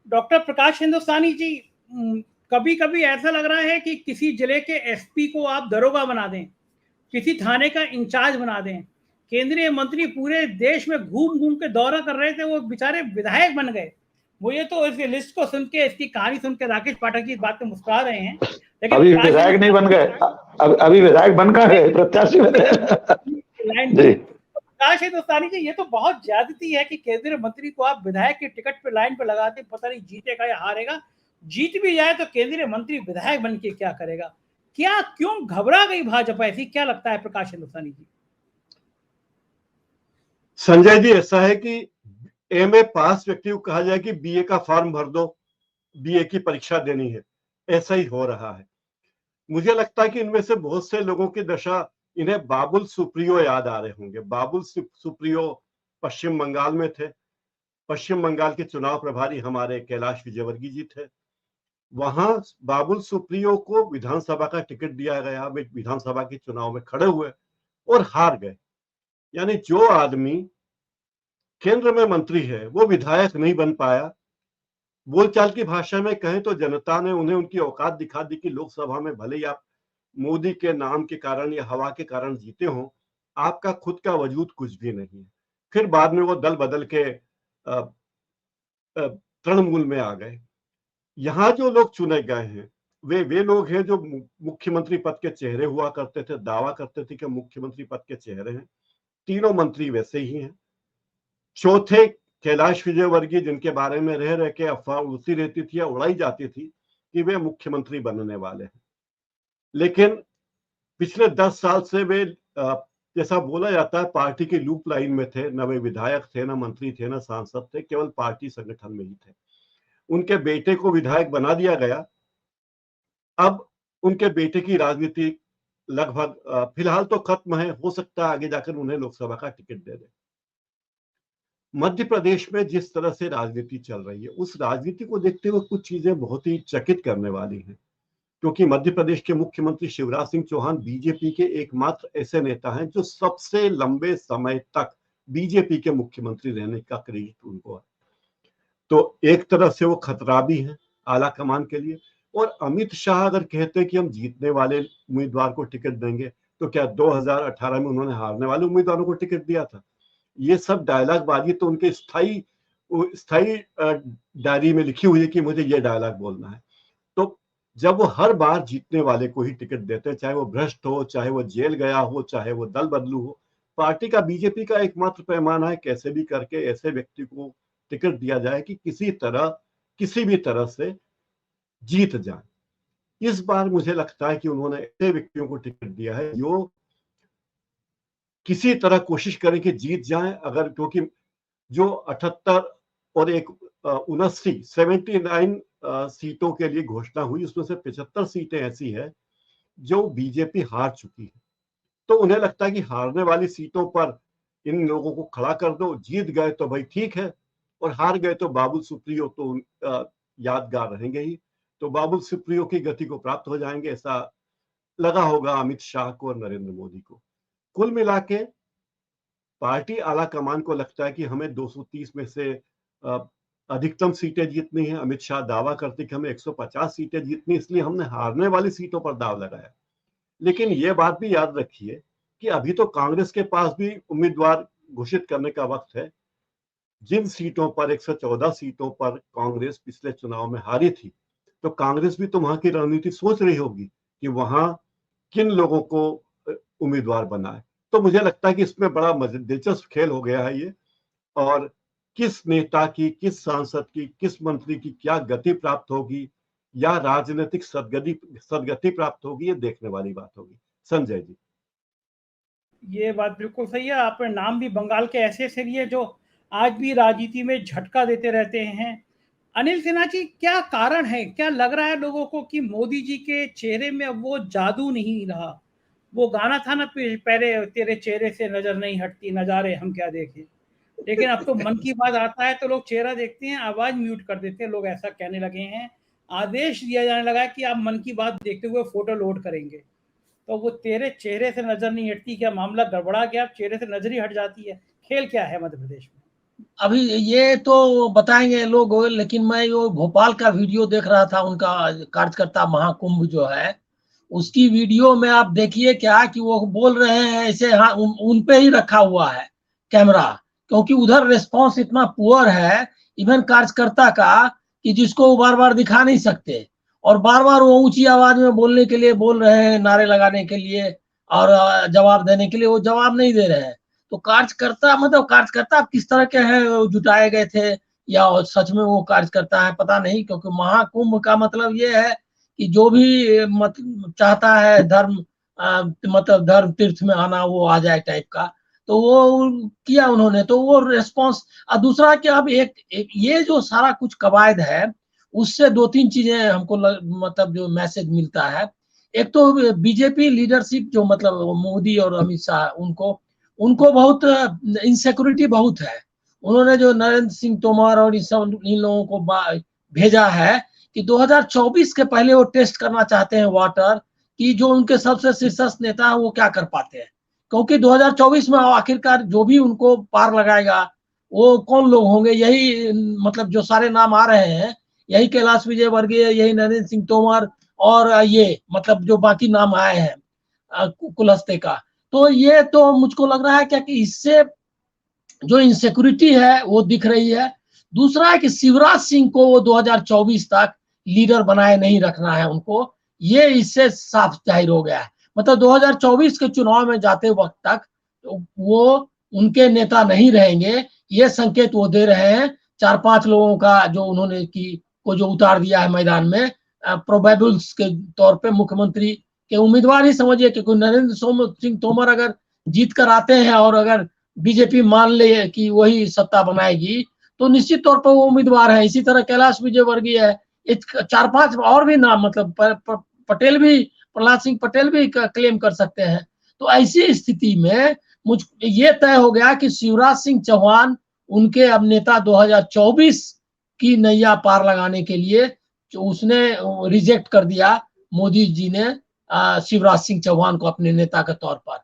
Doctor प्रकाश हिंदुस्तानी जी, कभी कभी ऐसा लग रहा है कि किसी जिले के एसपी को आप दरोगा बना दें, किसी थाने का इंचार्ज बना दें। केंद्रीय मंत्री पूरे देश में घूम घूम के दौरा कर रहे थे, वो बेचारे विधायक बन गए। मुझे तो इस लिस्ट को सुन के, इसकी कहानी सुन के राकेश पाठक जी इस बात पे मुस्कुरा रहे हैं, लेकिन अभी विधायक नहीं बन गए, अभी विधायक बनकर गए, प्रत्याशी बने। लाइन जी प्रकाश हिंदुस्तानी जी, ये तो बहुत ज्यादती है कि केंद्रीय मंत्री को आप विधायक के टिकट पे लाइन पे लगाते, पता नहीं जीतेगा या हारेगा। जीत भी जाए तो केंद्रीय मंत्री विधायक बन के क्या करेगा? क्या क्यों घबरा गई भाजपा ऐसी? क्या लगता है प्रकाश हिंदुस्तानी जी? संजय जी, ऐसा है कि एमए पास व्यक्ति को कहा जाए कि बीए का फॉर्म भर दो, बीए की परीक्षा देनी है, ऐसा ही हो रहा है। मुझे लगता है कि इनमें से बहुत से लोगों की दशा, इन्हें बाबुल सुप्रियो याद आ रहे होंगे। बाबुल सुप्रियो पश्चिम बंगाल में थे। पश्चिम बंगाल के चुनाव प्रभारी हमारे कैलाश विजयवर्गीय जी थे। वहां बाबुल सुप्रियो को विधानसभा का टिकट दिया गया, वे विधानसभा के चुनाव में खड़े हुए और हार गए। यानी जो आदमी केंद्र में मंत्री है वो विधायक नहीं बन पाया। बोलचाल की भाषा में कहें तो जनता ने उन्हें उनकी औकात दिखा दी कि लोकसभा में भले ही आप मोदी के नाम के कारण या हवा के कारण जीते हो, आपका खुद का वजूद कुछ भी नहीं है। फिर बाद में वो दल बदल के तृणमूल में आ गए। यहाँ जो लोग चुने गए हैं वे लोग हैं जो मुख्यमंत्री पद के चेहरे हुआ करते थे, दावा करते थे कि मुख्यमंत्री पद के चेहरे हैं। तीनों मंत्री वैसे ही हैं। चौथे कैलाश विजयवर्गीय, जिनके बारे में रह रह के अफवाह उड़ती रहती थी या उड़ाई जाती थी कि वे मुख्यमंत्री बनने वाले हैं, लेकिन पिछले 10 साल से वे जैसा बोला जाता है पार्टी की लूप लाइन में थे। न वे विधायक थे, न मंत्री थे, न सांसद थे, केवल पार्टी संगठन में ही थे। उनके बेटे को विधायक बना दिया गया। अब उनके बेटे की राजनीति लगभग फिलहाल तो खत्म है, हो सकता है आगे जाकर उन्हें लोकसभा का टिकट दे दे। मध्य प्रदेश में जिस तरह से राजनीति चल रही है, उस राजनीति को देखते हुए कुछ चीजें बहुत ही चकित करने वाली हैं, क्योंकि मध्य प्रदेश के मुख्यमंत्री शिवराज सिंह चौहान बीजेपी के एकमात्र ऐसे नेता हैं जो सबसे लंबे समय तक बीजेपी के मुख्यमंत्री रहने का क्रेडिट उनको है। तो एक तरफ से वो खतरा भी है आला कमान के लिए। और अमित शाह अगर कहते हैं कि हम जीतने वाले उम्मीदवार को टिकट देंगे, तो क्या 2018 में उन्होंने हारने वाले उम्मीदवारों को टिकट दिया था? ये सब डायलॉग बाजी तो उनके स्थायी डायरी में लिखी हुई है कि मुझे ये डायलॉग बोलना है। तो जब वो हर बार जीतने वाले को ही टिकट देते हैं, चाहे वो भ्रष्ट हो, चाहे वो जेल गया हो, चाहे वो दल बदलू हो, पार्टी का, बीजेपी का एकमात्र पैमाना है कैसे भी करके ऐसे व्यक्ति को टिकट दिया जाए कि किसी भी तरह से जीत जाए। इस बार मुझे लगता है कि उन्होंने ऐसे व्यक्तियों को टिकट दिया है जो किसी तरह कोशिश करें कि जीत जाए। अगर, क्योंकि जो 78 और एक 79 सीटों के लिए घोषणा हुई, उसमें से 75 सीटें ऐसी है जो बीजेपी हार चुकी है। तो उन्हें लगता है कि हारने वाली सीटों पर इन लोगों को खड़ा कर दो, जीत गए तो भाई ठीक है, और हार गए तो बाबुल सुप्रियो तो यादगार रहेंगे ही। तो बाबुल सुप्रियो की गति को प्राप्त हो जाएंगे, ऐसा लगा होगा अमित शाह को और नरेंद्र मोदी को। कुल मिला के पार्टी आला कमान को लगता है कि हमें 230 में से अधिकतम सीटें जीतनी है। अमित शाह दावा करते कि हमें 150 सीटें जीतनी, इसलिए हमने हारने वाली सीटों पर दाव लगाया। लेकिन यह बात भी याद रखिए कि अभी तो कांग्रेस के पास भी उम्मीदवार घोषित करने का वक्त है। जिन सीटों पर 114 सीटों पर कांग्रेस पिछले चुनाव में हारी थी, तो कांग्रेस भी तो वहां की रणनीति सोच रही होगी कि वहां किन लोगों को उम्मीदवार बनाए। तो मुझे लगता है कि इसमें बड़ा दिलचस्प खेल हो गया है ये, और किस नेता की, किस सांसद की, किस मंत्री की क्या गति प्राप्त होगी या राजनीतिक सदगति प्राप्त होगी, ये देखने वाली बात होगी। संजय जी, ये बात बिल्कुल सही है। आपने नाम भी बंगाल के ऐसे ऐसे लिए जो आज भी राजनीति में झटका देते रहते हैं। अनिल सिन्हा जी, क्या कारण है, क्या लग रहा है लोगों को कि मोदी जी के चेहरे में अब वो जादू नहीं रहा? वो गाना था ना पहले, तेरे चेहरे से नजर नहीं हटती, नजारे हम क्या देखें। लेकिन अब तो मन की बात आता है तो लोग चेहरा देखते हैं, आवाज म्यूट कर देते हैं, लोग ऐसा कहने लगे हैं। आदेश दिया जाने लगा है कि आप मन की बात देखते हुए फोटो लोड करेंगे। तो वो तेरे चेहरे से नजर नहीं हटती, क्या मामला गड़बड़ा गया? चेहरे से नजर ही हट जाती है? खेल क्या है मध्य प्रदेश में? अभी ये तो बताएंगे लोग, लेकिन मैं वो भोपाल का वीडियो देख रहा था, उनका कार्यकर्ता महाकुंभ जो है उसकी वीडियो में आप देखिए क्या कि वो बोल रहे हैं ऐसे, हाँ उन पे ही रखा हुआ है कैमरा, क्योंकि उधर रिस्पांस इतना पुअर है इवन कार्यकर्ता का कि जिसको वो बार बार दिखा नहीं सकते, और बार बार वो ऊंची आवाज में बोलने के लिए बोल रहे हैं, नारे लगाने के लिए और जवाब देने के लिए, वो जवाब नहीं दे रहे हैं। तो कार्यकर्ता मतलब कार्यकर्ता किस तरह के हैं, जुटाए गए थे या सच में वो कार्यकर्ता है पता नहीं, क्योंकि महाकुंभ का मतलब ये है कि जो भी चाहता है धर्म मतलब धर्म तीर्थ में आना वो आ जाए टाइप का, तो वो किया उन्होंने, तो वो रिस्पांस। और दूसरा कि अब एक ये जो सारा कुछ कवायद है उससे दो तीन चीजें हमको मतलब जो मैसेज मिलता है। एक तो बीजेपी लीडरशिप जो मतलब मोदी और अमित शाह, उनको उनको बहुत इनसिक्योरिटी बहुत है। उन्होंने जो नरेंद्र सिंह तोमर और इन लोगों को भेजा है कि 2024 के पहले वो टेस्ट करना चाहते हैं वाटर कि जो उनके सबसे शीर्षस्थ नेता है वो क्या कर पाते हैं, क्योंकि 2024 में आखिरकार जो भी उनको पार लगाएगा वो कौन लोग होंगे, यही मतलब जो सारे नाम आ रहे हैं, यही कैलाश विजयवर्गीय, यही नरेंद्र सिंह तोमर और ये मतलब जो बाकी नाम आए हैं कुलस्ते का। तो ये तो मुझको लग रहा है क्या कि इससे जो इनसिक्योरिटी है वो दिख रही है। दूसरा है कि शिवराज सिंह को वो 2024 तक लीडर बनाए नहीं रखना है उनको, ये इससे साफ जाहिर हो गया है। मतलब 2024 के चुनाव में जाते वक्त तक वो उनके नेता नहीं रहेंगे, ये संकेत वो दे रहे हैं। चार पांच लोगों का जो उन्होंने को जो उतार दिया है मैदान में प्रोबेबल्स के तौर पे, मुख्यमंत्री के उम्मीदवार ही समझिए, क्योंकि नरेंद्र सिंह तोमर अगर जीत कर आते हैं और अगर बीजेपी मान ले कि वही सत्ता बनाएगी तो निश्चित तौर पर वो उम्मीदवार है। इसी तरह कैलाश विजयवर्गीय है, चार पांच और भी नाम मतलब पटेल भी, प्रहलाद सिंह पटेल भी क्लेम कर सकते हैं। तो ऐसी स्थिति में मुझ ये तय हो गया कि शिवराज सिंह चौहान उनके अब नेता 2024 की नैया पार लगाने के लिए उसने रिजेक्ट कर दिया, मोदी जी ने शिवराज सिंह चौहान को अपने नेता के तौर पर।